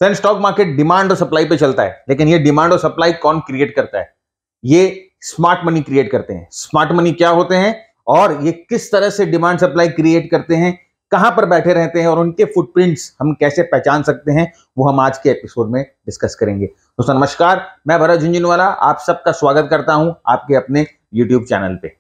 Friends, stock market demand और supply पे चलता है, लेकिन ये डिमांड और सप्लाई कौन क्रिएट करता है? ये स्मार्ट मनी क्रिएट करते हैं। स्मार्ट मनी क्या होते हैं और ये किस तरह से डिमांड सप्लाई क्रिएट करते हैं, कहां पर बैठे रहते हैं और उनके फुटप्रिंट्स हम कैसे पहचान सकते हैं, वो हम आज के एपिसोड में डिस्कस करेंगे। दोस्तों नमस्कार, मैं भरत झुंझुनवाला आप सबका स्वागत करता हूं आपके अपने यूट्यूब चैनल पे।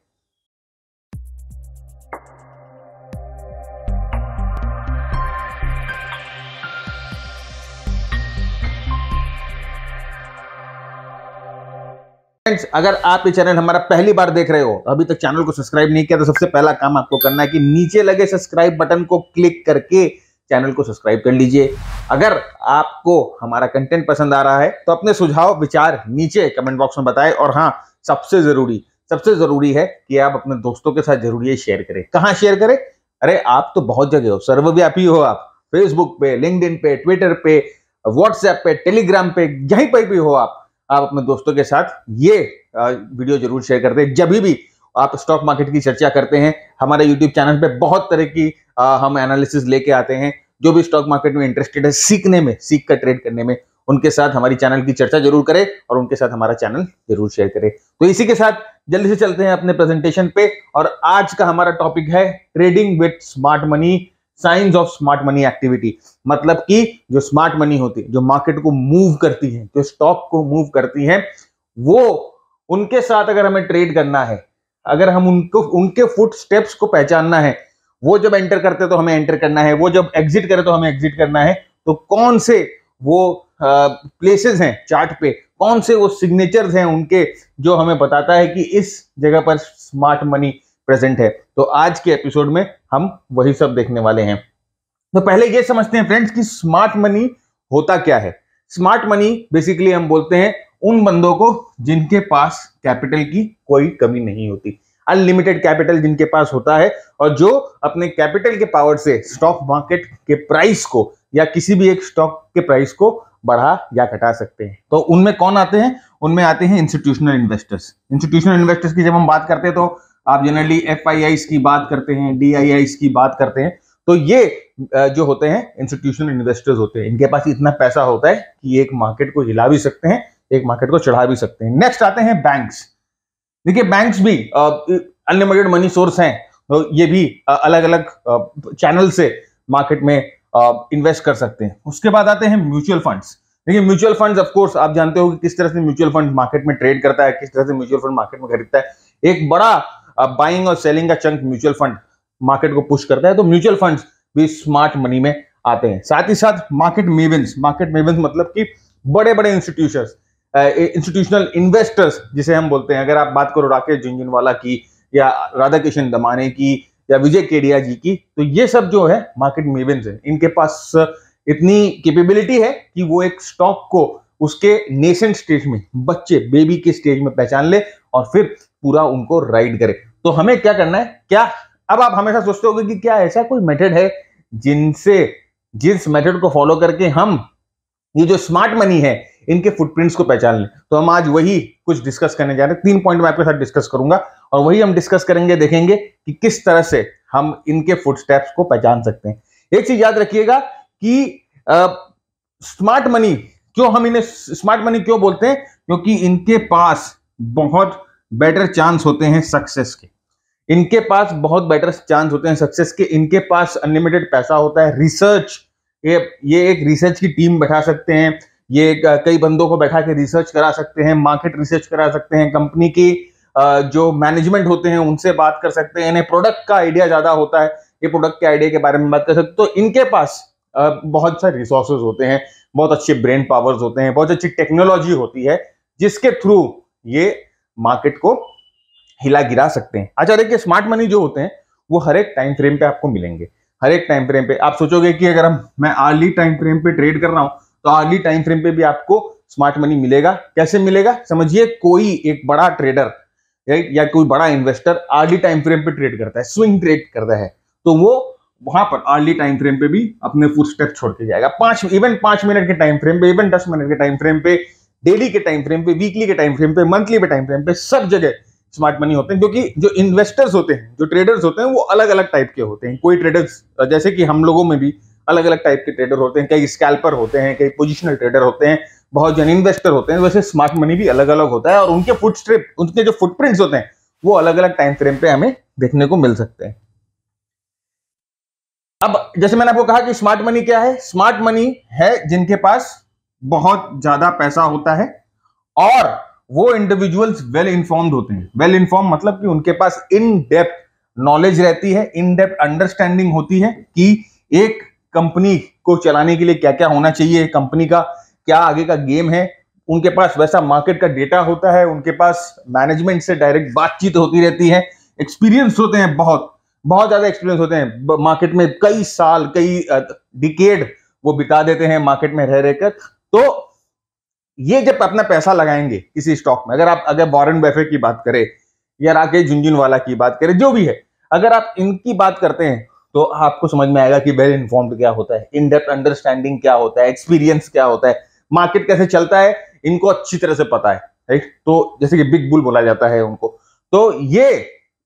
फ्रेंड्स, अगर आप ये चैनल हमारा पहली बार देख रहे हो, अभी तक चैनल को सब्सक्राइब नहीं किया, तो सबसे पहला काम आपको करना है कि नीचे लगे सब्सक्राइब बटन को क्लिक करके चैनल को सब्सक्राइब कर लीजिए। अगर आपको हमारा कंटेंट पसंद आ रहा है तो अपने सुझाव विचार नीचे कमेंट बॉक्स में बताएं। और हाँ, सबसे जरूरी है कि आप अपने दोस्तों के साथ जरूर ये शेयर करें। कहाँ शेयर करें? अरे आप तो बहुत जगह हो, सर्वव्यापी हो आप, फेसबुक पे, लिंक्डइन पे, ट्विटर पे, व्हाट्सएप पे, टेलीग्राम पे, यहीं पर भी हो आप अपने दोस्तों के साथ ये वीडियो जरूर शेयर करते हैं। जब भी आप स्टॉक मार्केट की चर्चा करते हैं, हमारे यूट्यूब चैनल पे बहुत तरह की हम एनालिसिस लेके आते हैं। जो भी स्टॉक मार्केट में इंटरेस्टेड है, सीख कर ट्रेड करने में, उनके साथ हमारी चैनल की चर्चा जरूर करें और उनके साथ हमारा चैनल जरूर शेयर करें। तो इसी के साथ जल्दी से चलते हैं अपने प्रेजेंटेशन पे। और आज का हमारा टॉपिक है trading with smart money, science of smart money activity. मतलब कि जो स्मार्ट मनी होती है, जो मार्केट को मूव करती है, जो स्टॉक को मूव करती है, वो उनके साथ अगर हमें ट्रेड करना है, अगर हम उनके फुट स्टेप्स को पहचानना है, वो जब एंटर करते तो हमें एंटर करना है, वो जब एग्जिट करे तो हमें एग्जिट करना है, तो कौन से वो प्लेसेस हैं चार्ट पे, कौन से वो सिग्नेचर्स हैं उनके, जो हमें बताता है कि इस जगह पर स्मार्ट मनी प्रेजेंट है। तो आज के एपिसोड में हम वही सब देखने वाले हैं। तो पहले ये समझते हैं फ्रेंड्स कि स्मार्ट मनी होता क्या है। स्मार्ट मनी बेसिकली हम बोलते हैं उन बंदों को जिनके पास कैपिटल की कोई कमी नहीं होती, अनलिमिटेड कैपिटल जिनके पास होता है, और जो अपने कैपिटल के पावर से स्टॉक मार्केट के प्राइस को या किसी भी एक स्टॉक के प्राइस को बढ़ा या घटा सकते हैं। तो उनमें कौन आते हैं? उनमें आते हैं इंस्टीट्यूशनल इन्वेस्टर्स। इंस्टीट्यूशनल इन्वेस्टर्स की जब हम बात करते हैं तो आप जनरली FIIs की बात करते हैं, DIIs की बात करते हैं। तो ये जो होते हैं इंस्टीट्यूशनल इन्वेस्टर्स होते हैं, इनके पास इतना पैसा होता है कि एक मार्केट को हिला भी सकते हैं, एक मार्केट को चढ़ा भी सकते हैं। नेक्स्ट आते हैं बैंक्स। देखिए, बैंक्स भी अनलिमिटेड मनी सोर्स हैं, तो ये भी अलग अलग चैनल से मार्केट में इन्वेस्ट कर सकते हैं। उसके बाद आते हैं म्यूचुअल फंड्स। देखिए, म्यूचुअल फंड्स ऑफ कोर्स आप जानते हो कि किस तरह से म्यूचुअल फंड मार्केट में ट्रेड करता है, किस तरह से म्यूचुअल फंड मार्केट में खरीदता है। एक बड़ा बाइंग और सेलिंग का चंक म्यूचुअल फंड मार्केट को पुश करता है। तो म्यूचुअल फंड्स भी स्मार्ट मनी में आते हैं। साथ ही साथ मार्केट मेवेंस मतलब कि बड़े बड़े इंस्टीट्यूशनल इन्वेस्टर्स जिसे हम बोलते हैं। अगर आप बात करो राकेश झुनझुनवाला की या राधा किशन दमाने की या विजय केडिया जी की, तो ये सब जो है मार्केट मेवेंस है। इनके पास इतनी कैपेबिलिटी है कि वो एक स्टॉक को उसके नेसेंट स्टेज में, बेबी के स्टेज में पहचान ले और फिर पूरा उनको राइड करे। तो हमें क्या करना है? क्या अब आप हमेशा सोचते होंगे कि क्या ऐसा कोई मेथड है जिस मेथड को फॉलो करके हम ये जो स्मार्ट मनी है इनके फुटप्रिंट्स को पहचान लें। तो हम आज वही कुछ डिस्कस करने जा रहे हैं। 3 पॉइंट मैं आपके साथ डिस्कस करूंगा और वही हम डिस्कस करेंगे, देखेंगे कि किस तरह से हम इनके फुटस्टेप्स को पहचान सकते हैं। एक चीज याद रखिएगा कि स्मार्ट मनी क्यों, हम इन्हें स्मार्ट मनी क्यों बोलते हैं? क्योंकि इनके पास बहुत बेटर चांस होते हैं सक्सेस के। इनके पास बहुत बेटर चांस होते हैं सक्सेस के। इनके पास अनलिमिटेड पैसा होता है। रिसर्च, ये एक रिसर्च की टीम बैठा सकते हैं, ये कई बंदों को बैठा के रिसर्च करा सकते हैं, मार्केट रिसर्च करा सकते हैं, कंपनी की जो मैनेजमेंट होते हैं उनसे बात कर सकते हैं। इन्हें प्रोडक्ट का आइडिया ज्यादा होता है, ये प्रोडक्ट के आइडिया के बारे में बात कर सकते हैं। तो इनके पास बहुत सारे रिसोर्सेज होते हैं, बहुत अच्छे ब्रेन पावर्स होते हैं, बहुत अच्छी टेक्नोलॉजी होती है जिसके थ्रू ये मार्केट को हिला गिरा सकते हैं। अच्छा देखिए, स्मार्ट मनी जो होते हैं वो हर एक टाइम फ्रेम पे आपको मिलेंगे। हर एक टाइम फ्रेम पे आप सोचोगे कि अगर मैं अर्ली टाइम फ्रेम पे ट्रेड कर रहा हूं तो अर्ली टाइम फ्रेम पे भी आपको स्मार्ट मनी मिलेगा। कैसे मिलेगा? समझिए, कोई एक बड़ा ट्रेडर या कोई बड़ा इन्वेस्टर अर्ली टाइम फ्रेम पे ट्रेड करता है, स्विंग ट्रेड करता है, तो वो वहां पर अर्ली टाइम फ्रेम पे भी अपने फुटस्टेप छोड़ के जाएगा। 5 मिनट के टाइम फ्रेम पे, इवन 10 मिनट के टाइम फ्रेम पे, डेली के टाइम फ्रेम पे, वीकली के टाइम फ्रेम पे, मंथली के टाइम फ्रेम पे, सब जगह स्मार्ट मनी होते हैं। क्योंकि जो इन्वेस्टर्स होते हैं, जो ट्रेडर्स होते हैं, वो अलग अलग टाइप के होते हैं। कोई ट्रेडर्स, जैसे कि हम लोगों में भी अलग अलग टाइप के ट्रेडर होते हैं, कई स्कैल्पर होते हैं, कई पोजिशनल ट्रेडर होते हैं, बहुत जन इन्वेस्टर होते हैं। वैसे स्मार्ट मनी भी अलग अलग होता है और उनके उनके जो फुटप्रिंट्स होते हैं वो अलग अलग टाइम फ्रेम पे हमें देखने को मिल सकते हैं। अब जैसे मैंने आपको कहा कि स्मार्ट मनी क्या है, स्मार्ट मनी है जिनके पास बहुत ज्यादा पैसा होता है और वो इंडिविजुअल्स वेल इन्फॉर्म्ड होते हैं। वेल इन्फॉर्म मतलब कि उनके पास इन डेप्थ नॉलेज रहती है, इन डेप्थ अंडरस्टैंडिंग होती है कि एक कंपनी को चलाने के लिए क्या क्या होना चाहिए, कंपनी का क्या आगे का गेम है। उनके पास वैसा मार्केट का डेटा होता है, उनके पास मैनेजमेंट से डायरेक्ट बातचीत होती रहती है, एक्सपीरियंस होते हैं, बहुत बहुत ज्यादा एक्सपीरियंस होते हैं मार्केट में, कई साल कई डिकेड वो बिता देते हैं मार्केट में रह रहकर। तो ये जब अपना पैसा लगाएंगे किसी स्टॉक में, अगर वॉरेन बफेट की बात करें या राकेश झुनझुनवाला की बात करें, जो भी है, अगर आप इनकी बात करते हैं तो आपको समझ में आएगा कि वेल इन्फॉर्म्ड क्या होता है, इन डेप्थ अंडरस्टैंडिंग क्या होता है, एक्सपीरियंस क्या होता है, मार्केट कैसे चलता है इनको अच्छी तरह से पता है, राइट। तो जैसे कि बिग बुल बोला जाता है उनको। तो ये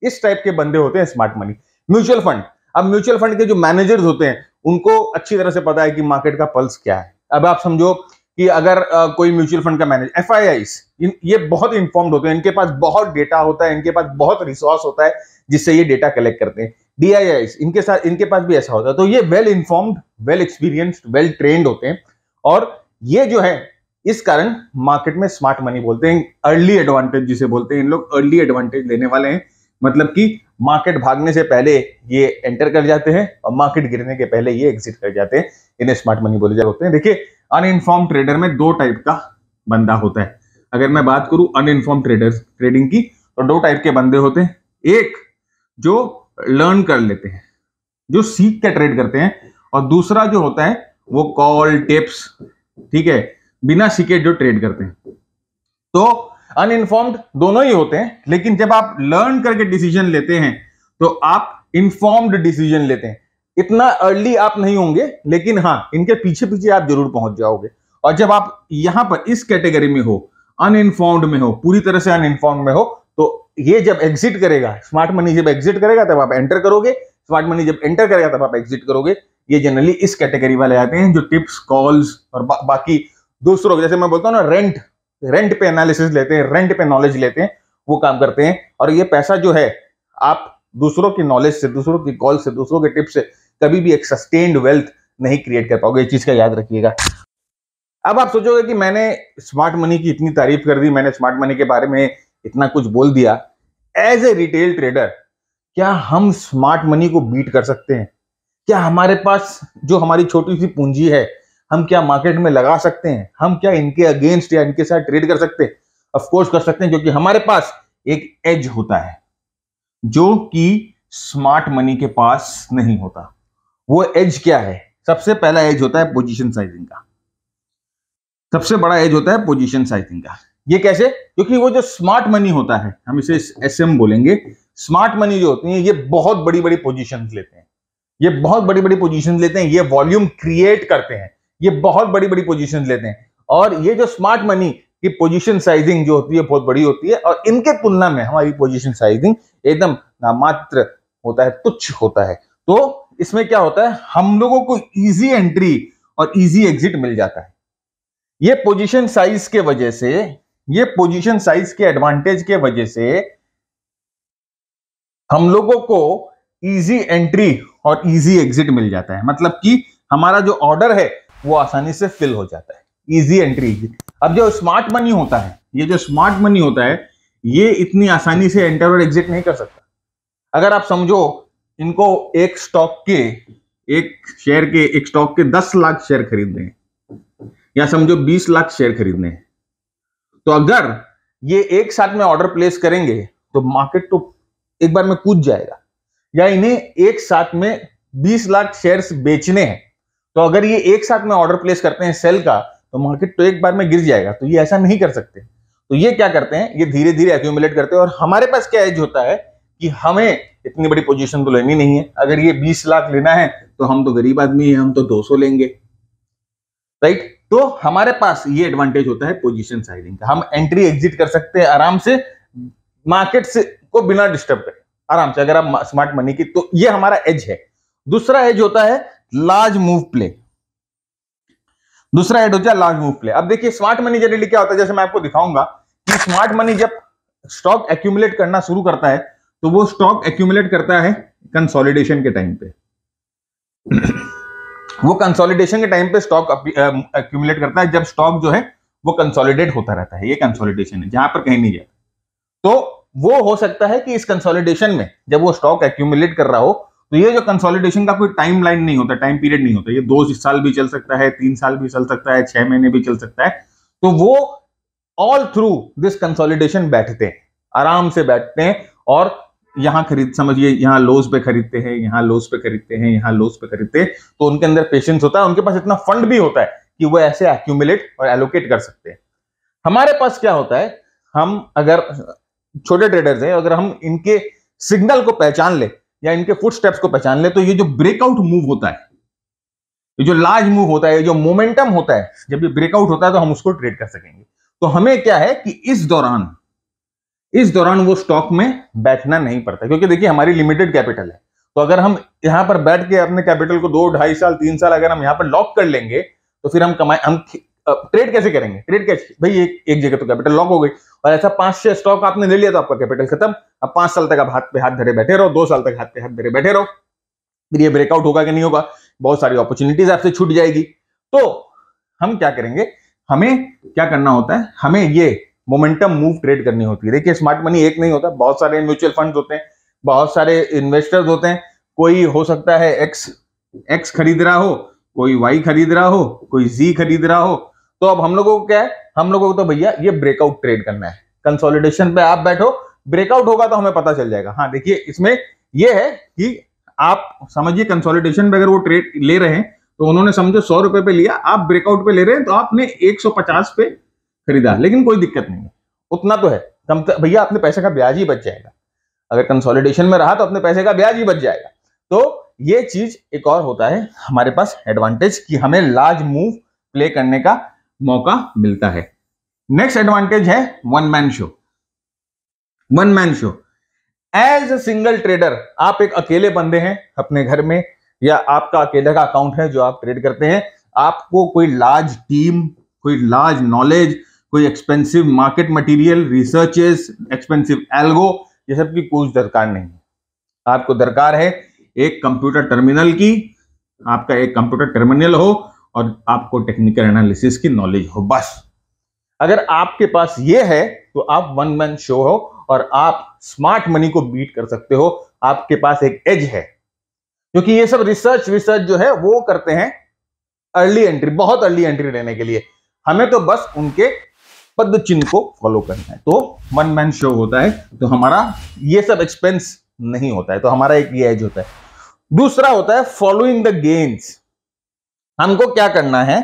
इस टाइप के बंदे होते हैं स्मार्ट मनी। म्यूचुअल फंड, अब म्यूचुअल फंड के जो मैनेजर्स होते हैं उनको अच्छी तरह से पता है कि मार्केट का पल्स क्या है। अब आप समझो कि अगर कोई म्यूचुअल फंड का मैनेजर, FIIs, ये बहुत इन्फॉर्म्ड होते हैं, इनके पास बहुत डेटा होता है, इनके पास बहुत रिसोर्स होता है जिससे ये डेटा कलेक्ट करते हैं। DIIs, इनके पास भी ऐसा होता है। तो ये well informed, well experienced, well trained होते हैं और ये जो है इस कारण मार्केट में स्मार्ट मनी बोलते हैं। अर्ली एडवांटेज जिसे बोलते हैं, इन लोग अर्ली एडवांटेज लेने वाले हैं, मतलब कि मार्केट भागने से पहले ये एंटर कर जाते हैं और मार्केट गिरने के पहले ये एग्जिट कर जाते हैं। इन्हें स्मार्ट मनी बोले जाते हैं। देखिए, अनइन्फॉर्म्ड ट्रेडर में दो टाइप का बंदा होता है। अगर मैं बात करूं अनइन्फॉर्म्ड ट्रेडर्स ट्रेडिंग की, तो दो टाइप के बंदे होते हैं। एक जो लर्न कर लेते हैं, जो सीख के ट्रेड करते हैं, और दूसरा जो होता है वो कॉल टिप्स, ठीक है, बिना सीखे जो ट्रेड करते हैं। तो अनइन्फॉर्म्ड दोनों ही होते हैं, लेकिन जब आप लर्न करके डिसीजन लेते हैं तो आप इन्फॉर्म्ड डिसीजन लेते हैं। इतना अर्ली आप नहीं होंगे, लेकिन हाँ, इनके पीछे पीछे आप जरूर पहुंच जाओगे। और जब आप यहां पर इस कैटेगरी में हो, अनइन्फॉर्म्ड में हो, पूरी तरह से अनइन्फॉर्म्ड में हो, तो ये जब एग्जिट करेगा, स्मार्ट मनी जब एग्जिट करेगा तब आप एंटर करोगे, स्मार्ट मनी जब एंटर करेगा तब आप एग्जिट करोगे। ये जनरली इस कैटेगरी वाले आते हैं जो टिप्स, कॉल्स और बाकी दूसरों, जैसे मैं बोलता हूँ ना, रेंट पे एनालिसिस लेते हैं, रेंट पे नॉलेज लेते हैं, वो काम करते हैं। और ये पैसा जो है आप दूसरों की नॉलेज से, दूसरों की कॉल से, दूसरों के टिप्स से कभी भी एक सस्टेन्ड वेल्थ नहीं क्रिएट कर पाओगे। इस चीज का याद रखिएगा। अब आप सोचोगे कि मैंने स्मार्ट मनी की इतनी तारीफ कर दी, मैंने स्मार्ट मनी के बारे में इतना कुछ बोल दिया, एज ए रिटेल ट्रेडर क्या हम स्मार्ट मनी को बीट कर सकते हैं? क्या हमारे पास जो हमारी छोटी सी पूंजी है, हम क्या मार्केट में लगा सकते हैं? हम क्या इनके अगेंस्ट या इनके साथ ट्रेड कर सकते हैं? ऑफ कोर्स कर सकते हैं, क्योंकि हमारे पास एक एज होता है जो कि स्मार्ट मनी के पास नहीं होता। वो एज क्या है? सबसे पहला एज होता है पोजीशन साइजिंग का। सबसे बड़ा एज होता है पोजीशन साइजिंग का। ये कैसे? क्योंकि वो जो स्मार्ट मनी होता है, हम इसे SM बोलेंगे, स्मार्ट मनी जो होती है ये बहुत बड़ी बड़ी पोजीशंस लेते हैं, ये बहुत बड़ी बड़ी पोजीशंस लेते हैं, ये वॉल्यूम क्रिएट करते हैं, ये बहुत बड़ी बड़ी पोजीशंस लेते हैं। और ये जो स्मार्ट मनी की पोजीशन साइजिंग जो होती है बहुत बड़ी होती है, और इनके तुलना में हमारी पोजीशन साइजिंग एकदम नामात्र होता है, तुच्छ होता है। तो इसमें क्या होता है, हम लोगों को इजी एंट्री और इजी एग्जिट मिल जाता है। ये पोजीशन साइज के वजह से, ये पोजीशन साइज के एडवांटेज के वजह से हम लोगों को इजी एंट्री और इजी एग्जिट मिल जाता है। मतलब कि हमारा जो ऑर्डर है वो आसानी से फिल हो जाता है, इजी एंट्री एग्जिट। अब जो स्मार्ट मनी होता है, ये जो स्मार्ट मनी होता है, ये इतनी आसानी से एंटर और एग्जिट नहीं कर सकता। अगर आप समझो इनको एक स्टॉक के, एक स्टॉक के 10 लाख शेयर खरीदने हैं, या समझो 20 लाख शेयर खरीदने हैं, तो अगर ये एक साथ में ऑर्डर प्लेस करेंगे तो मार्केट तो एक बार में कूद जाएगा। या इन्हें एक साथ में 20 लाख शेयर्स बेचने हैं, तो अगर ये एक साथ में ऑर्डर प्लेस करते हैं सेल का, तो मार्केट तो एक बार में गिर जाएगा। तो ये ऐसा नहीं कर सकते। तो ये क्या करते हैं, ये धीरे धीरे एक्यूमुलेट करते हैं। और हमारे पास क्या एज होता है कि हमें इतनी बड़ी पोजीशन तो लेनी नहीं है। अगर ये 20 लाख लेना है तो हम तो गरीब आदमी हैं, हम तो 200 लेंगे, राइट। तो हमारे पास ये एडवांटेज होता है पोजीशन साइजिंग का। हम एंट्री एग्जिट कर सकते हैं आराम से, मार्केट से को बिना डिस्टर्ब करे, आराम से, अगर आप स्मार्ट मनी की। तो ये हमारा एज है। दूसरा एज होता है लार्ज मूव प्ले। दूसरा हेड होता है लार्ज मूव प्ले। अब देखिए स्मार्ट मनी जनरली क्या होता है, जैसे मैं आपको दिखाऊंगा कि स्मार्ट मनी जब स्टॉक एक्यूमुलेट करना शुरू करता है तो वो स्टॉक एक्यूमुलेट करता है कंसोलिडेशन के टाइम पे। वो कंसोलिडेशन के टाइम पे स्टॉक एक्यूमुलेट करता है, जब स्टॉक जो है वो कंसोलिडेट होता रहता है। ये कंसोलिडेशन है, जहां पर कहीं नहीं जाता। तो वो हो सकता है कि इस कंसोलिडेशन में जब वो स्टॉक एक्यूमुलेट कर रहा हो, तो ये जो कंसोलिडेशन का कोई टाइम लाइन नहीं होता, टाइम पीरियड नहीं होता। ये 2 साल भी चल सकता है, 3 साल भी चल सकता है, 6 महीने भी चल सकता है। तो वो ऑल थ्रू दिस कंसोलिडेशन बैठते हैं, आराम से बैठते हैं और यहां समझिए यहां लोस पे खरीदते हैं, यहां लोस पे खरीदते हैं, यहां लोस पे खरीदते हैं। तो उनके अंदर पेशेंस होता है, उनके पास इतना फंड भी होता है कि वो ऐसे एक्यूमुलेट और एलोकेट कर सकते हैं। हमारे पास क्या होता है, हम अगर छोटे ट्रेडर्स हैं, अगर हम इनके सिग्नल को पहचान ले या इनके फुटस्टेप्स को पहचान ले, तो ये जो ब्रेकआउट मूव होता है, ये जो लार्ज मूव होता है, ये जो मोमेंटम होता है, जब ये ब्रेकआउट होता है तो हम उसको ट्रेड कर सकेंगे। तो हमें क्या है कि इस दौरान वो स्टॉक में बैठना नहीं पड़ता, क्योंकि देखिए हमारी लिमिटेड कैपिटल है। तो अगर हम यहां पर बैठ के अपने कैपिटल को 2, 2.5 साल, 3 साल अगर हम यहां पर लॉक कर लेंगे, तो फिर हम ट्रेड कैसे करेंगे? ट्रेड कैसे भाई, एक जगह तो कैपिटल लॉक हो गई, और ऐसा 5-6 स्टॉक आपने ले लिया तो आपका कैपिटल खत्म। अब 5 साल तक आप हाथ पे हाथ धरे बैठे रहो, 2 साल तक हाथ पे हाथ धरे बैठे रहो, फिर ये ब्रेकआउट होगा कि नहीं होगा, बहुत सारी अपॉर्चुनिटीज आपसे छूट जाएगी। तो हम क्या करेंगे, हमें क्या करना होता है, हमें ये मोमेंटम मूव ट्रेड करनी होती है। देखिए स्मार्ट मनी एक नहीं होता, बहुत सारे म्यूचुअल फंड होते हैं, बहुत सारे इन्वेस्टर्स होते हैं। कोई हो सकता है एक्स खरीद रहा हो, कोई वाई खरीद रहा हो, कोई जी खरीद रहा हो। तो अब हम लोगों को क्या है, हम लोगों को तो भैया ये ब्रेकआउट ट्रेड करना है। कंसोलिडेशन पे आप बैठो, ब्रेकआउट होगा तो हमें पता चल जाएगा। हाँ देखिए इसमें ये है कि आप समझिए कंसोलिडेशन पे अगर वो ट्रेड ले रहे हैं, तो उन्होंने समझो 100 रुपए पे लिया, आप ब्रेकआउट पे ले रहे हैं, तो आपने 150 पे खरीदा, लेकिन कोई दिक्कत नहीं है, उतना तो है कम, भैया अपने पैसे का ब्याज ही बच जाएगा। अगर कंसोलिडेशन में रहा तो अपने पैसे का ब्याज ही बच जाएगा। तो ये चीज एक और होता है हमारे पास एडवांटेज, कि हमें लार्ज मूव प्ले करने का मौका मिलता है। नेक्स्ट एडवांटेज है one man show. As a single trader, आप एक अकेले बंदे हैं अपने घर में, या आपका अकेले का अकाउंट है जो आप ट्रेड करते हैं, आपको कोई लार्ज टीम, कोई लार्ज नॉलेज, कोई expensive market material, researches, expensive algo, ये सब की कुछ दरकार नहीं है। आपको दरकार है एक कंप्यूटर टर्मिनल की, आपका एक कंप्यूटर टर्मिनल हो और आपको टेक्निकल एनालिसिस की नॉलेज हो, बस। अगर आपके पास ये है तो आप वन मैन शो हो और आप स्मार्ट मनी को बीट कर सकते हो। आपके पास एक एज है, क्योंकि ये सब रिसर्च जो है वो करते हैं अर्ली एंट्री, बहुत अर्ली एंट्री लेने के लिए। हमें तो बस उनके पद चिन्ह को फॉलो करना है। तो वन मैन शो होता है, तो हमारा ये सब एक्सपेंस नहीं होता है, तो हमारा एक ये एज होता है। दूसरा होता है फॉलोइंग द गेन्स। हमको क्या करना है,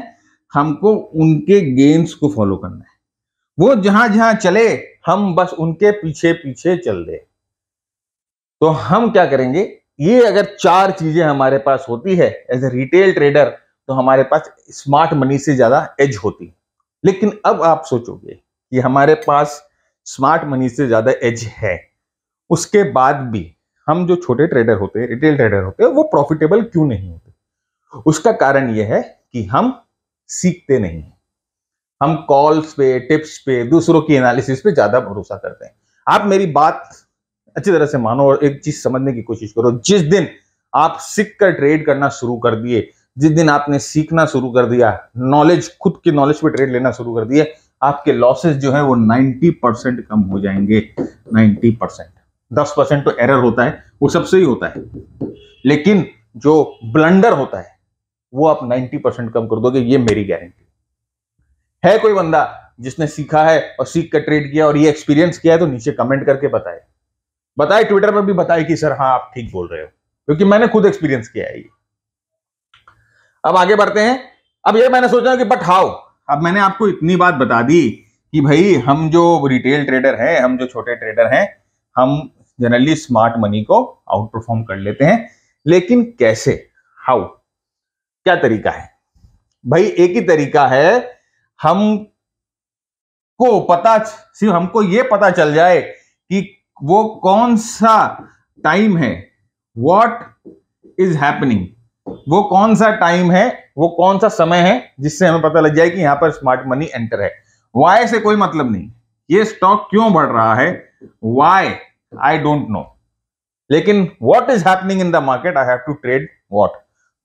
हमको उनके गेन्स को फॉलो करना है। वो जहां जहां चले हम बस उनके पीछे पीछे चल दे। तो हम क्या करेंगे, ये अगर 4 चीजें हमारे पास होती है एज ए रिटेल ट्रेडर, तो हमारे पास स्मार्ट मनी से ज्यादा एज होती है। लेकिन अब आप सोचोगे कि हमारे पास स्मार्ट मनी से ज्यादा एज है, उसके बाद भी हम जो छोटे ट्रेडर होते हैं, रिटेल ट्रेडर होते हैं, वो प्रॉफिटेबल क्यों नहीं होते? उसका कारण यह है कि हम सीखते नहीं हैं। हम कॉल्स पे, टिप्स पे, दूसरों की एनालिसिस पे ज्यादा भरोसा करते हैं। आप मेरी बात अच्छी तरह से मानो और एक चीज समझने की कोशिश करो। जिस दिन आप सीख कर ट्रेड करना शुरू कर दिए, जिस दिन आपने सीखना शुरू कर दिया, नॉलेज, खुद की नॉलेज पे ट्रेड लेना शुरू कर दिए, आपके लॉसेस जो है वो 90% कम हो जाएंगे। 90%, 10% तो एरर होता है, वो सबसे ही होता है, लेकिन जो ब्लंडर होता है वो आप 90% कम कर दोगे, ये मेरी गारंटी है। कोई बंदा जिसने सीखा है और सीख कर ट्रेड किया और ये एक्सपीरियंस किया है, तो नीचे कमेंट करके बताए, ट्विटर पर भी बताए कि सर हाँ आप ठीक बोल रहे हो, क्योंकि मैंने खुद एक्सपीरियंस किया है ये। अब आगे बढ़ते हैं। अब ये मैंने सोचा कि बट हाउ, अब मैंने आपको इतनी बात बता दी कि भाई हम जो रिटेल ट्रेडर हैं, हम जो छोटे ट्रेडर हैं, हम जनरली स्मार्ट मनी को आउट परफॉर्म कर लेते हैं, लेकिन कैसे, हाउ, क्या तरीका है? भाई एक ही तरीका है, सिर्फ हमको ये पता चल जाए कि वो कौन सा टाइम है, व्हाट इज हैपनिंग, वो कौन सा टाइम है, वो कौन सा समय है जिससे हमें पता लग जाए कि यहां पर स्मार्ट मनी एंटर है। वाई से कोई मतलब नहीं, ये स्टॉक क्यों बढ़ रहा है, वाई आई डोंट नो, लेकिन what is happening in the market, I have to trade what.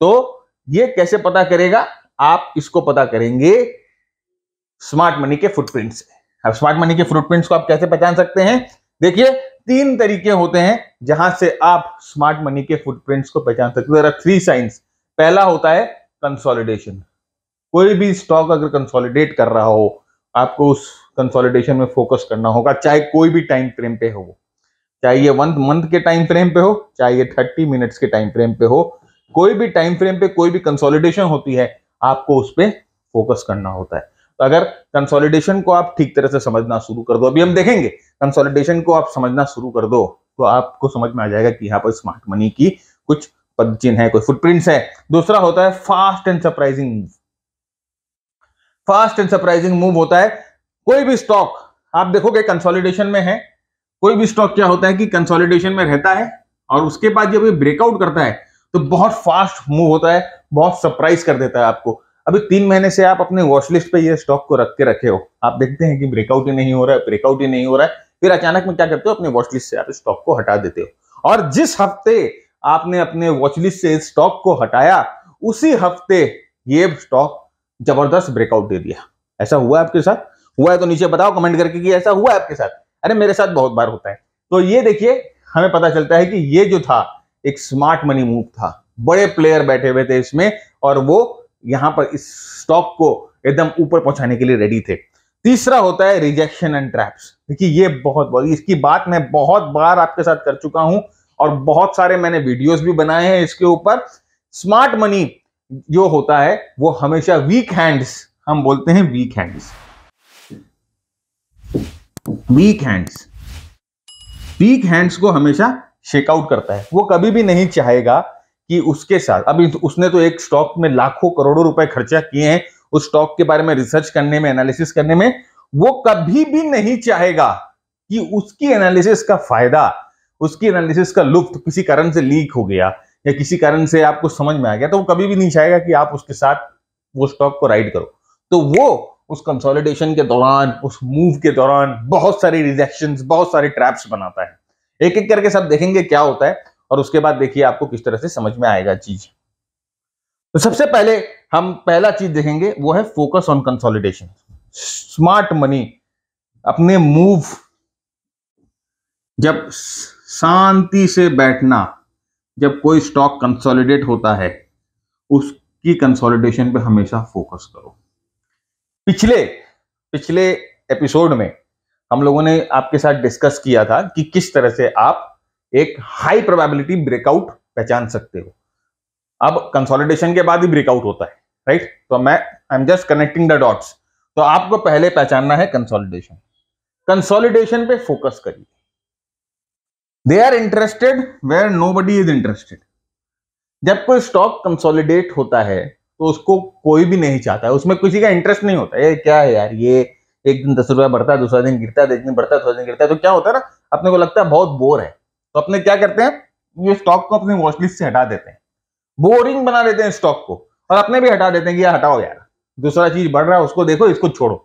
तो ये कैसे पता करेगा, आप इसको पता करेंगे स्मार्ट मनी के फुटप्रिंट से। अब स्मार्ट मनी के फुटप्रिंट्स को आप कैसे पहचान सकते हैं, देखिए 3 तरीके होते हैं जहां से आप स्मार्ट मनी के फुटप्रिंट्स को पहचान सकते हैं। 3 साइंस। पहला होता है कंसोलिडेशन। कोई भी स्टॉक अगर कंसोलिडेट कर रहा हो, आपको उस कंसोलिडेशन में फोकस करना होगा, चाहे कोई भी टाइम फ्रेम पे हो, चाहे ये 1 मंथ के टाइम फ्रेम पे हो, चाहे ये 30 मिनट्स के टाइम फ्रेम पे हो, कोई भी टाइम फ्रेम पे कोई भी कंसोलिडेशन होती है, आपको उस पर फोकस करना होता है। तो अगर कंसोलिडेशन को आप ठीक तरह से समझना शुरू कर दो, अभी हम देखेंगे, कंसोलिडेशन को आप समझना शुरू कर दो तो आपको समझ में आ जाएगा कि यहाँ पर स्मार्ट मनी की कुछ पद चिन्ह है, कोई फुटप्रिंट्स है। दूसरा होता है fast and surprising move. Fast and surprising move होता है, कोई भी स्टॉक आप देखोगे कंसोलिडेशन में है, कोई भी स्टॉक क्या होता है कि कंसोलिडेशन में रहता है और उसके बाद जब ये ब्रेकआउट करता है तो बहुत फास्ट मूव होता है, बहुत सरप्राइज कर देता है आपको। अभी 3 महीने से आप अपने वॉच लिस्ट पे ये स्टॉक को रख के रखे हो, आप देखते हैं कि ब्रेकआउट ही नहीं हो रहा है, ब्रेकआउट ही नहीं हो रहा है, फिर अचानक में क्या करते हो, अपने वॉच लिस्ट से आप स्टॉक को हटा देते हो। और जिस हफ्ते आपने अपने वॉच लिस्ट से स्टॉक को हटाया, उसी हफ्ते ये स्टॉक जबरदस्त ब्रेकआउट दे दिया। ऐसा हुआ है आपके साथ? हुआ है तो नीचे बताओ कमेंट करके कि ऐसा हुआ है आपके साथ। अरे मेरे साथ बहुत बार होता है। तो ये देखिए, हमें पता चलता है कि ये जो था एक स्मार्ट मनी मूव था, बड़े प्लेयर बैठे हुए थे इसमें और वो यहां पर इस स्टॉक को एकदम ऊपर पहुंचाने के लिए रेडी थे। तीसरा होता है रिजेक्शन एंड ट्रैप्स। देखिए ये बहुत इसकी बात मैं बहुत बार आपके साथ कर चुका हूं और बहुत सारे मैंने वीडियोस भी बनाए हैं इसके ऊपर। स्मार्ट मनी जो होता है वो हमेशा वीक हैंड्स, हम बोलते हैं वीक हैंड्स, वीक हैंड्स को हमेशा शेकआउट करता है। वो कभी भी नहीं चाहेगा कि उसके साथ, अभी उसने तो एक स्टॉक में लाखों करोड़ों रुपए खर्चा किए हैं उस स्टॉक के बारे में रिसर्च करने में, एनालिसिस करने में, वो कभी भी नहीं चाहेगा कि उसकी एनालिसिस का फायदा, उसकी एनालिसिस का लुफ्त किसी कारण से लीक हो गया या किसी कारण से आपको समझ में आ गया, तो वो कभी भी नहीं चाहेगा कि आप उसके साथ वो स्टॉक को राइड करो। तो वो उस कंसोलिडेशन के दौरान, उस मूव के दौरान बहुत सारी रिजेक्शंस, बहुत सारे ट्रैप्स बनाता है। एक एक करके सब देखेंगे क्या होता है और उसके बाद देखिए आपको किस तरह से समझ में आएगा चीज। तो सबसे पहले हम पहला चीज देखेंगे वो है focus on consolidation. Smart money अपने मूव, जब शांति से बैठना, जब कोई स्टॉक कंसोलिडेट होता है उसकी कंसोलिडेशन पे हमेशा फोकस करो। पिछले एपिसोड में हम लोगों ने आपके साथ डिस्कस किया था कि किस तरह से आप एक हाई प्रोबेबिलिटी ब्रेकआउट पहचान सकते हो। अब कंसोलिडेशन के बाद ही ब्रेकआउट होता है, राइट? तो I am just connecting the dots. तो आपको पहले पहचानना है कंसोलिडेशन। कंसोलिडेशन पे फोकस करिए। They are interested where nobody is interested. जब कोई स्टॉक कंसोलिडेट होता है तो उसको कोई भी नहीं चाहता है, उसमें किसी का इंटरेस्ट नहीं होता है। ये क्या है यार, ये एक दिन 10 रुपया बढ़ता है, दूसरा दिन गिरता है, एक दिन बढ़ता है, दूसरा दिन गिरता है, तो क्या होता है ना, अपने को लगता है बहुत बोर है, तो अपने क्या करते हैं, ये स्टॉक को अपने वॉच लिस्ट से हटा देते हैं, बोरिंग बना देते हैं स्टॉक को, और अपने भी हटा देते हैं कि यार हटाओ यार, दूसरा चीज बढ़ रहा है उसको देखो, इसको छोड़ो।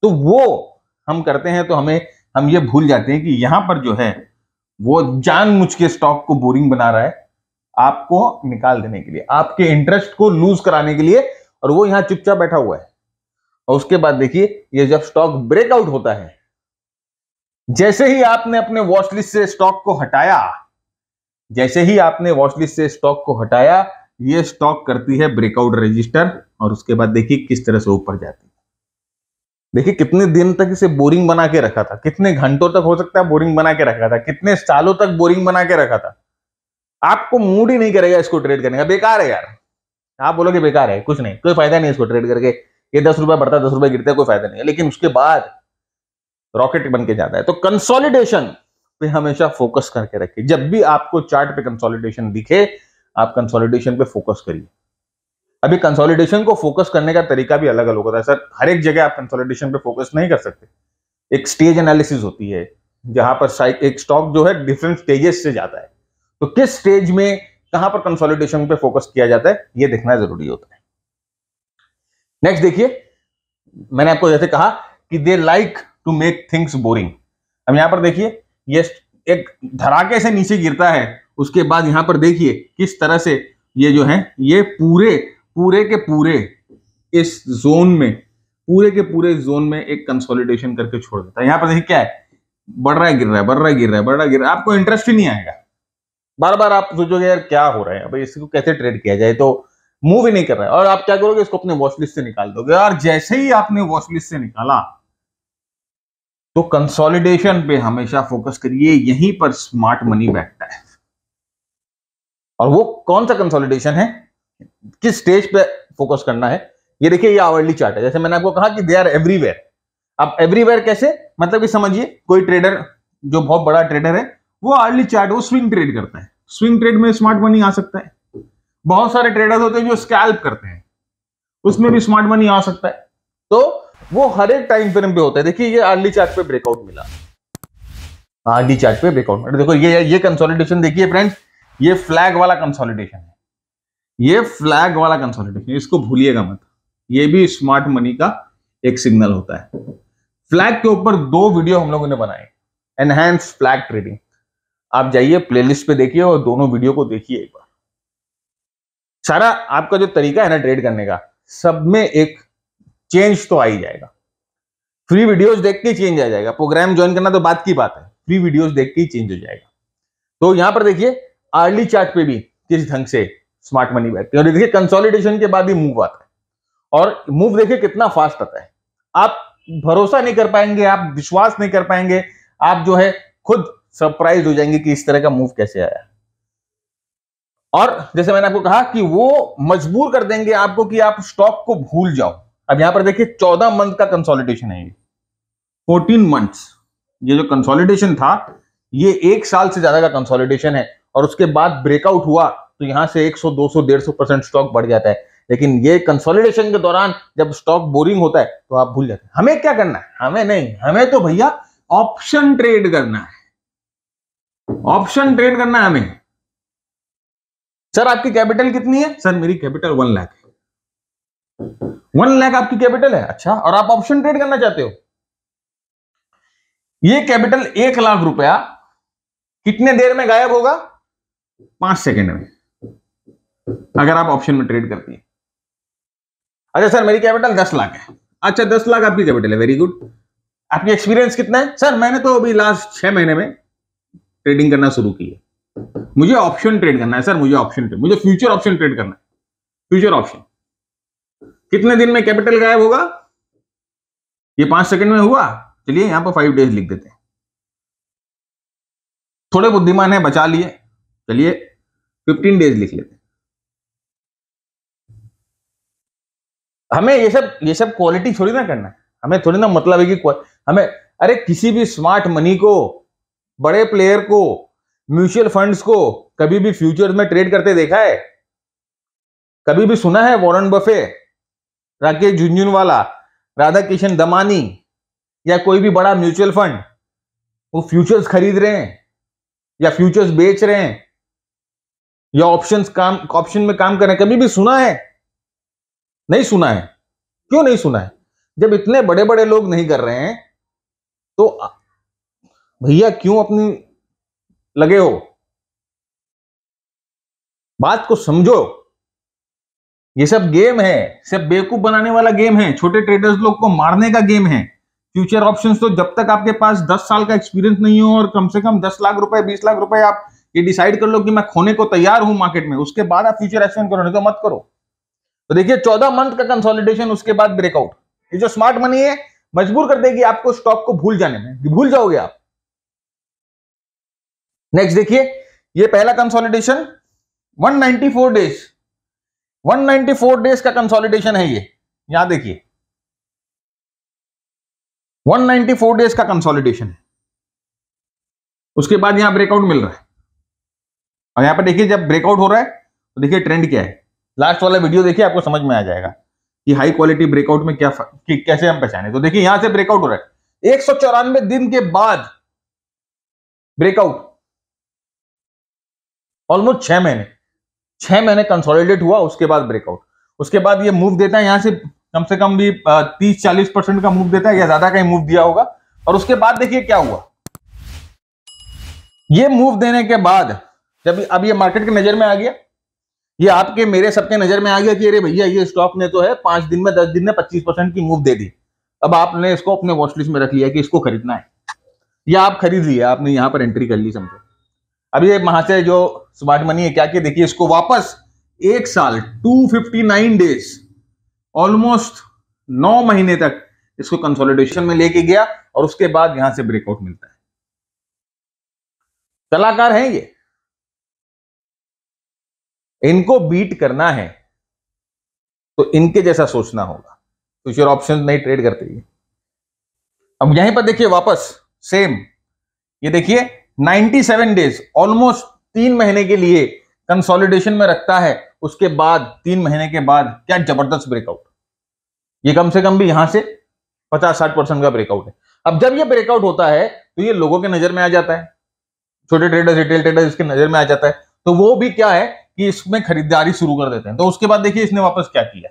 तो वो हम करते हैं, तो हम ये भूल जाते हैं कि यहां पर जो है वो जानबूझ के स्टॉक को बोरिंग बना रहा है आपको निकाल देने के लिए, आपके इंटरेस्ट को लूज कराने के लिए, और वो यहां चुपचाप बैठा हुआ है। और उसके बाद देखिए, ये जब स्टॉक ब्रेकआउट होता है, जैसे ही आपने अपने वॉच लिस्ट से स्टॉक को हटाया, जैसे ही आपने वॉच लिस्ट से स्टॉक को हटाया, ये स्टॉक करती है ब्रेकआउट रजिस्टर, और उसके बाद देखिए किस तरह से ऊपर जाती है। देखिए कितने दिन तक इसे बोरिंग बना के रखा था, कितने घंटों तक हो सकता है बोरिंग बना के रखा था, कितने सालों तक बोरिंग बना के रखा था। आपको मूड ही नहीं करेगा इसको ट्रेड करने का, बेकार है यार। आप बोलोगे बेकार है, कुछ नहीं, कोई फायदा नहीं इसको ट्रेड करके, ये 10 रुपया बढ़ता है 10 रुपया गिरता है, कोई फायदा नहीं है, लेकिन उसके बाद रॉकेट बन के जाता है। तो कंसोलिडेशन पे हमेशा फोकस करके रखिए। जब भी आपको चार्ट पे कंसोलिडेशन दिखे, आप कंसोलिडेशन पे फोकस करिए। अभी कंसोलिडेशन को फोकस करने का तरीका भी अलग अलग होता है सर, हर एक जगह आप कंसोलिडेशन पे फोकस नहीं कर सकते। एक स्टेज एनालिसिस होती है जहां पर एक स्टॉक जो है डिफरेंट स्टेजेस से जाता है, तो किस स्टेज में कहां पर कंसोलिडेशन पे फोकस किया जाता है, ये देखना जरूरी होता है। नेक्स्ट देखिए, मैंने आपको जैसे कहा कि they like to make things boring. अब यहां पर देखिए, ये एक धड़ाके से नीचे गिरता है, उसके बाद यहां पर देखिए किस तरह से ये जो है ये पूरे के पूरे इस जोन में, पूरे के पूरे जोन में एक कंसोलिडेशन करके छोड़ देता है। यहां पर देखिए क्या है, बढ़ रहा है गिर रहा है, बढ़ रहा है गिर रहा है, बढ़ रहा है गिर रहा है, आपको इंटरेस्ट ही नहीं आएगा। बार बार आप सोचोगे यार क्या हो रहा है, भाई इसको कैसे ट्रेड किया जाए, तो मूव ही नहीं कर रहा है। और आप क्या करोगे, इसको अपने वॉच लिस्ट से निकाल दोगे। और जैसे ही आपने वॉच लिस्ट से निकाला तो कंसोलिडेशन पे हमेशा फोकस करिए, यहीं पर स्मार्ट मनी बैठता है। और वो कौन सा कंसोलिडेशन है, किस स्टेज पे फोकस करना है, ये देखिए, ये आवरली चार्ट है। जैसे मैंने आपको कहा कि दे आर एवरीवेयर। अब एवरीवेयर कैसे, मतलब कि समझिए कोई ट्रेडर जो बहुत बड़ा ट्रेडर है, वो अर्ली चार्ट, वो स्विंग ट्रेड करता है। स्विंग ट्रेड में स्मार्ट मनी आ सकता है। बहुत सारे ट्रेडर्स होते हैं जो स्कैल्प करते हैं, उसमें भी स्मार्ट मनी आ सकता है। तो वो हर एक टाइम फ्रेम पे होता है। देखिए ये अर्ली चार्ट पे ब्रेकआउट मिला, अर्ली चार्ट पे ब्रेकआउट। देखो ये कंसोलिडेशन देखिए फ्रेंड्स, ये फ्लैग वाला कंसोलिडेशन है, ये फ्लैग वाला कंसोलिडेशन, इसको भूलिएगा मत। ये भी स्मार्ट मनी का एक सिग्नल होता है। फ्लैग के ऊपर 2 वीडियो हम लोगों ने बनाए, एनहांस फ्लैग ट्रेडिंग। आप जाइए प्लेलिस्ट पे देखिए और दोनों वीडियो को देखिए एक बार। सारा आपका जो तरीका है ना ट्रेड करने का, सब में एक चेंज तो आ ही जाएगा। फ्री वीडियोस देख के चेंज आ जाएगा। प्रोग्राम ज्वाइन करना तो बात की बात है, फ्री वीडियोस देख के ही चेंज हो जाएगा। तो यहां पर देखिए अर्ली चार्ट पे भी किस ढंग से स्मार्ट मनी बैठती है। और देखिए कंसोलिडेशन के बाद भी मूव आता है, और मूव देखिए कितना फास्ट आता है। आप भरोसा नहीं कर पाएंगे, आप विश्वास नहीं कर पाएंगे, आप जो है खुद सरप्राइज हो जाएंगे कि इस तरह का मूव कैसे आया। और जैसे मैंने आपको कहा कि वो मजबूर कर देंगे आपको कि आप स्टॉक को भूल जाओ। अब यहां पर देखिए 14 मंथ का कंसोलिडेशन है, 14 मंथ्स। ये जो कंसोलिडेशन था ये 1 साल से ज्यादा का कंसोलिडेशन है। और उसके बाद ब्रेकआउट हुआ तो यहां से 100, 200, 150% स्टॉक बढ़ जाता है। लेकिन ये कंसोलिडेशन के दौरान जब स्टॉक बोरिंग होता है तो आप भूल जाते हैं। हमें क्या करना है, हमें नहीं, हमें तो भैया ऑप्शन ट्रेड करना है, ऑप्शन ट्रेड करना है हमें। सर आपकी कैपिटल कितनी है, सर मेरी कैपिटल 1 लाख है। 1 लाख आपकी कैपिटल है, अच्छा, और आप ऑप्शन ट्रेड करना चाहते हो। ये कैपिटल 1 लाख रुपया कितने देर में गायब होगा, 5 सेकंड में, अगर आप ऑप्शन में ट्रेड करती हैं। अच्छा सर मेरी कैपिटल 10 लाख है, अच्छा 10 लाख आपकी कैपिटल है, वेरी गुड। आपकी एक्सपीरियंस कितना है, सर मैंने तो अभी लास्ट 6 महीने में ट्रेडिंग करना शुरू की है, मुझे ऑप्शन ट्रेड करना है सर, मुझे ऑप्शन ट्रेड, मुझे फ्यूचर ऑप्शन ट्रेड करना है, फ्यूचर ऑप्शन। कितने दिन में कैपिटल गायब होगा, ये 5 सेकंड में हुआ। चलिए यहां पर 5 डेज लिख देते हैं, थोड़े बुद्धिमान है बचा लिए, चलिए 15 डेज लिख लेते हैं। हमें ये सब क्वालिटी थोड़ी ना करना है, हमें थोड़ी ना मतलब है कि हमें, अरे किसी भी स्मार्ट मनी को, बड़े प्लेयर को, म्यूचुअल फंड्स को कभी भी फ्यूचर्स में ट्रेड करते देखा है? कभी भी सुना है वॉरेन बफे, राकेश झुनझुनवाला, राधा किशन दमानी या कोई भी बड़ा म्यूचुअल फंड वो फ्यूचर्स खरीद रहे हैं या फ्यूचर्स बेच रहे हैं या ऑप्शन में काम कर रहे हैं? कभी भी सुना है? नहीं सुना है। क्यों नहीं सुना है? जब इतने बड़े बड़े लोग नहीं कर रहे हैं तो भैया क्यों अपनी लगे हो? बात को समझो, ये सब गेम है, सब बेवकूफ बनाने वाला गेम है, छोटे ट्रेडर्स लोग को मारने का गेम है। फ्यूचर ऑप्शंस तो जब तक आपके पास 10 साल का एक्सपीरियंस नहीं हो और कम से कम 10 लाख रुपए, 20 लाख रुपए आप ये डिसाइड कर लो कि मैं खोने को तैयार हूं मार्केट में, उसके बाद आप फ्यूचर एक्शन करो, नहीं तो मत करो। तो देखिए 14 मंथ का कंसोलिडेशन, उसके बाद ब्रेकआउट। ये जो स्मार्ट मनी है मजबूर कर देगी आपको स्टॉक को भूल जाने में, भूल जाओगे आप। नेक्स्ट देखिए, ये पहला कंसोलिडेशन 194 डेज, 194 डेज का कंसोलिडेशन है ये। यहां देखिए 194 डेज का कंसोलिडेशन है, उसके बाद यहां ब्रेकआउट मिल रहा है। और यहां पर देखिए जब ब्रेकआउट हो रहा है तो देखिए ट्रेंड क्या है। लास्ट वाला वीडियो देखिए, आपको समझ में आ जाएगा कि हाई क्वालिटी ब्रेकआउट में क्या कैसे हम पहचाने। तो देखिए यहां से ब्रेकआउट हो रहा है, 194 दिन के बाद ब्रेकआउट, ऑलमोस्ट 6 महीने। 6 महीने कंसोलिडेट हुआ, उसके बाद ब्रेकआउट, उसके बाद ये मूव देता है यहां से कम से कम भी 30-40% का मूव देता है या ज्यादा का ही मूव दिया होगा। और उसके बाद देखिए क्या हुआ, ये मूव देने के बाद जब अब ये मार्केट की नजर में आ गया, ये आपके मेरे सबके नजर में आ गया कि अरे भैया ये स्टॉक ने तो है 5 दिन में 10 दिन में 25% की मूव दे दी। अब आपने इसको अपने वॉच लिस्ट में रख लिया कि इसको खरीदना है, या आप खरीद लिया, आपने यहां पर एंट्री कर ली समझो। अब ये वहां से जो स्मार्ट मनी है क्या किया, देखिए इसको वापस 1 साल 259 डेज ऑलमोस्ट 9 महीने तक इसको कंसोलिडेशन में लेके गया और उसके बाद यहां से ब्रेकआउट मिलता है। कलाकार हैं ये, इनको बीट करना है तो इनके जैसा सोचना होगा। फ्यूचर ऑप्शन नहीं ट्रेड करते ये। अब यहीं पर देखिए वापस सेम, ये देखिए 97 डेज ऑलमोस्ट 3 महीने के लिए कंसोलिडेशन में रखता है, उसके बाद 3 महीने के बाद क्या जबरदस्त ब्रेकआउट। ये कम से कम भी यहां से 50-60% का ब्रेकआउट है। अब जब ये ब्रेकआउट होता है तो ये लोगों के नजर में आ जाता है, छोटे ट्रेडर्स रिटेल ट्रेडर्स इसके नजर में आ जाता है, तो वो भी क्या है कि इसमें खरीदारी शुरू कर देते हैं। तो उसके बाद देखिए इसने वापस क्या किया,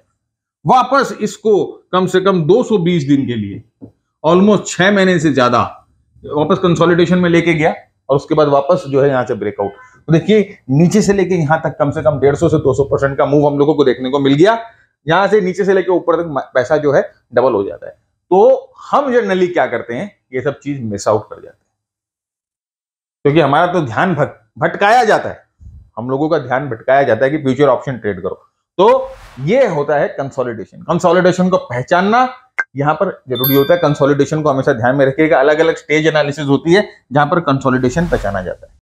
वापस इसको कम से कम 220 दिन के लिए ऑलमोस्ट 6 महीने से ज्यादा वापस कंसोलिडेशन में लेके गया और उसके बाद वापस जो है यहां से ब्रेकआउट। तो देखिए नीचे से लेके यहां तक कम से कम 150 से 200% का मूव हम लोगों को देखने को मिल गया। यहां से नीचे से लेके ऊपर तक पैसा जो है डबल हो जाता है। तो हम जनरली क्या करते हैं, ये सब चीज मिस आउट कर जाते हैं, क्योंकि हमारा तो ध्यान भटकाया जाता है, हम लोगों का ध्यान भटकाया जाता है कि फ्यूचर ऑप्शन ट्रेड करो। तो ये होता है कंसोलिडेशन। कंसोलिडेशन को पहचानना यहां पर जरूरी होता है। कंसोलिडेशन को हमेशा ध्यान में रखिएगा, अलग अलग स्टेज एनालिसिस होती है जहां पर कंसोलिडेशन पहचाना जाता है।